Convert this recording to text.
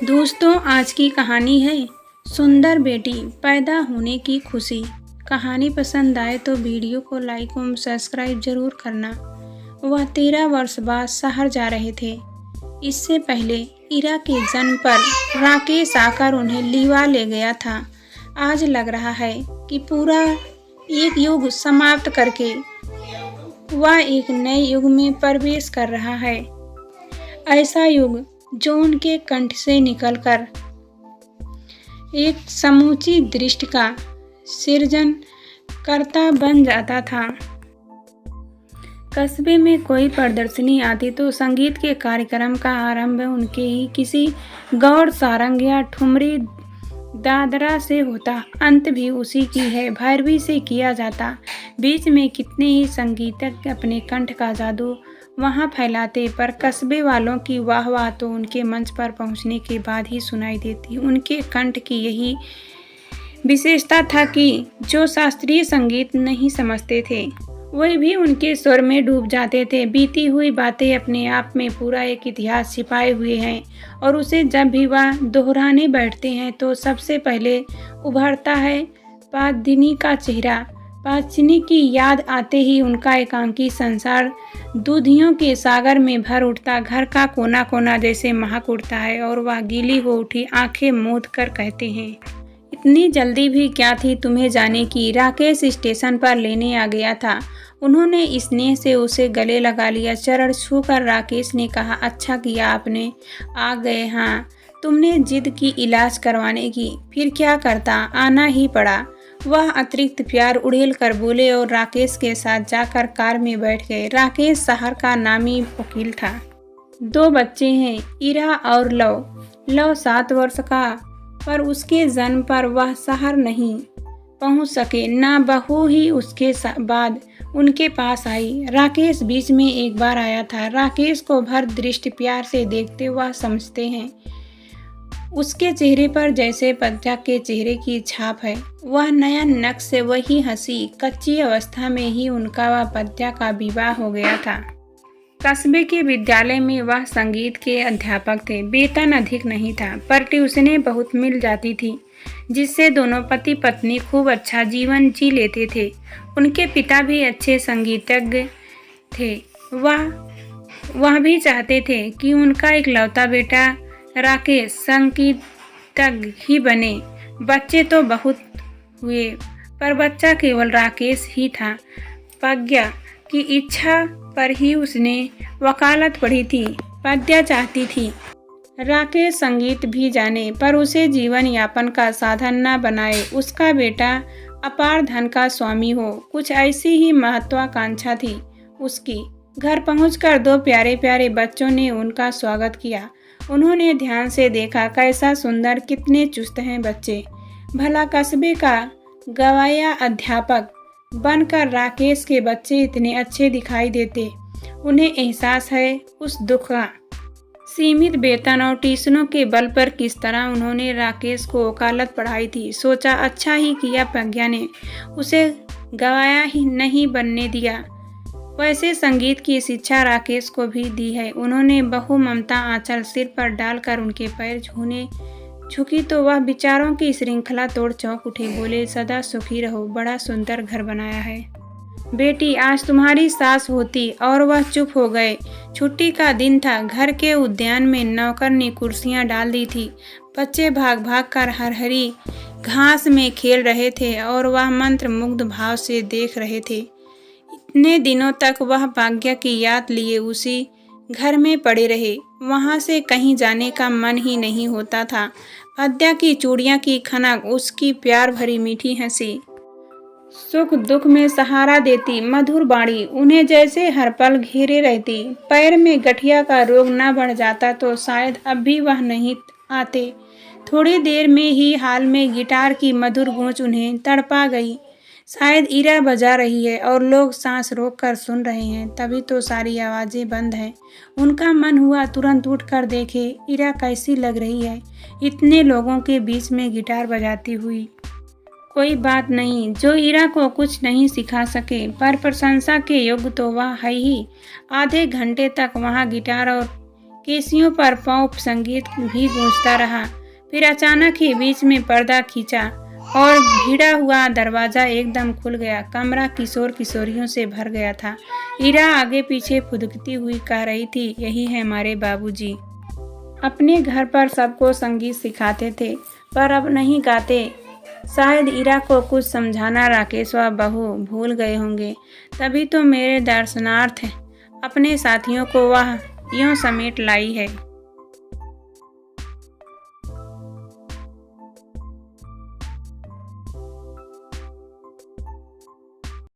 दोस्तों, आज की कहानी है सुंदर बेटी पैदा होने की खुशी। कहानी पसंद आए तो वीडियो को लाइक और सब्सक्राइब जरूर करना। वह 13 वर्ष बाद शहर जा रहे थे। इससे पहले इरा के जन्म पर राकेश आकर उन्हें लिवा ले गया था। आज लग रहा है कि पूरा एक युग समाप्त करके वह एक नए युग में प्रवेश कर रहा है। ऐसा युग जो उनके कंठ से निकलकर एक समूची दृष्टि का सृजन करता बन जाता था। कस्बे में कोई प्रदर्शनी आती तो संगीत के कार्यक्रम का आरंभ उनके ही किसी गौड़ सारंग या ठुमरी दादरा से होता, अंत भी उसी की है भैरवी से किया जाता। बीच में कितने ही संगीतज्ञ अपने कंठ का जादू वहाँ फैलाते, पर कस्बे वालों की वाह तो उनके मंच पर पहुँचने के बाद ही सुनाई देती। उनके कंठ की यही विशेषता था कि जो शास्त्रीय संगीत नहीं समझते थे वे भी उनके स्वर में डूब जाते थे। बीती हुई बातें अपने आप में पूरा एक इतिहास छिपाए हुए हैं और उसे जब भी वह दोहराने बैठते हैं तो सबसे पहले उभरता है पादिनी का चेहरा। पाचिनी की याद आते ही उनका एकांकी संसार दूधियों के सागर में भर उठता, घर का कोना कोना जैसे महक उठता है और वह गीली हो उठी आंखें मूंद कर कहते हैं, इतनी जल्दी भी क्या थी तुम्हें जाने की। राकेश स्टेशन पर लेने आ गया था। उन्होंने स्नेह से उसे गले लगा लिया। चरण छूकर राकेश ने कहा, अच्छा किया आपने आ गए। हाँ, तुमने जिद की इलाज करवाने की, फिर क्या करता, आना ही पड़ा। वह अतिरिक्त प्यार उड़ेल कर बोले और राकेश के साथ जाकर कार में बैठ गए। राकेश शहर का नामी वकील था। 2 बच्चे हैं, इरा और लव 7 वर्ष का, पर उसके जन्म पर वह शहर नहीं पहुंच सके। ना बहू ही उसके बाद उनके पास आई। राकेश बीच में एक बार आया था। राकेश को भर दृष्टि प्यार से देखते वह समझते हैं उसके चेहरे पर जैसे पद्या के चेहरे की छाप है। वह नया नक्श से वही हंसी। कच्ची अवस्था में ही उनका वह पद्या का विवाह हो गया था। कस्बे के विद्यालय में वह संगीत के अध्यापक थे। वेतन अधिक नहीं था, पर ट्यूशनें बहुत मिल जाती थी, जिससे दोनों पति पत्नी खूब अच्छा जीवन जी लेते थे। उनके पिता भी अच्छे संगीतज्ञ थे। वह भी चाहते थे कि उनका इकलौता बेटा राकेश संगीतज्ञ ही बने। बच्चे तो बहुत हुए, पर बच्चा केवल राकेश ही था। प्रज्ञा की इच्छा पर ही उसने वकालत पढ़ी थी। प्रज्ञा चाहती थी राकेश संगीत भी जाने, पर उसे जीवन यापन का साधन न बनाए। उसका बेटा अपार धन का स्वामी हो, कुछ ऐसी ही महत्वाकांक्षा थी उसकी। घर पहुंचकर 2 प्यारे प्यारे बच्चों ने उनका स्वागत किया। उन्होंने ध्यान से देखा, कैसा सुंदर, कितने चुस्त हैं बच्चे। भला कस्बे का गवाया अध्यापक बनकर राकेश के बच्चे इतने अच्छे दिखाई देते। उन्हें एहसास है उस दुख का। सीमित वेतन और ट्यूशनों के बल पर किस तरह उन्होंने राकेश को वकालत पढ़ाई थी। सोचा, अच्छा ही किया प्रज्ञा ने उसे गवाया ही नहीं बनने दिया। वैसे संगीत की शिक्षा राकेश को भी दी है। उन्होंने बहु ममता आंचल सिर पर डालकर उनके पैर छूने झुकी तो वह विचारों की श्रृंखला तोड़ चौंक उठे। बोले, सदा सुखी रहो, बड़ा सुंदर घर बनाया है। बेटी, आज तुम्हारी सास होती। और वह चुप हो गए। छुट्टी का दिन था। घर के उद्यान में नौकर ने कुर्सियां डाल दी थी। बच्चे भाग भाग कर हरी घास में खेल रहे थे और वह मंत्र मुग्ध भाव से देख रहे थे। इतने दिनों तक वह भाग्य की याद लिए उसी घर में पड़े रहे। वहां से कहीं जाने का मन ही नहीं होता था। पद्या की चूड़ियां की खनक, उसकी प्यार भरी मीठी हंसी, सुख दुख में सहारा देती मधुर बाणी उन्हें जैसे हर पल घेरे रहती। पैर में गठिया का रोग न बढ़ जाता तो शायद अब भी वह नहीं आते। थोड़ी देर में ही हाल में गिटार की मधुर गूंज उन्हें तड़पा गई। शायद इरा बजा रही है और लोग सांस रोक कर सुन रहे हैं, तभी तो सारी आवाजें बंद हैं। उनका मन हुआ तुरंत उठकर देखे इरा कैसी लग रही है इतने लोगों के बीच में गिटार बजाती हुई। कोई बात नहीं, जो इरा को कुछ नहीं सिखा सके, पर प्रशंसा के योग्य तो वह है ही। आधे घंटे तक वहाँ गिटार और केसियों पर पॉप संगीत भी गूंजता रहा। फिर अचानक ही बीच में पर्दा खींचा और भिड़ा हुआ दरवाज़ा एकदम खुल गया। कमरा किशोर किशोरियों से भर गया था। इरा आगे पीछे फुदकती हुई कह रही थी, यही है हमारे बाबूजी। अपने घर पर सबको संगीत सिखाते थे, पर अब नहीं गाते। शायद इरा को कुछ समझाना राकेश व बहू भूल गए होंगे। तभी तो मेरे दर्शनार्थ अपने साथियों को वह यूं समेट लाई है।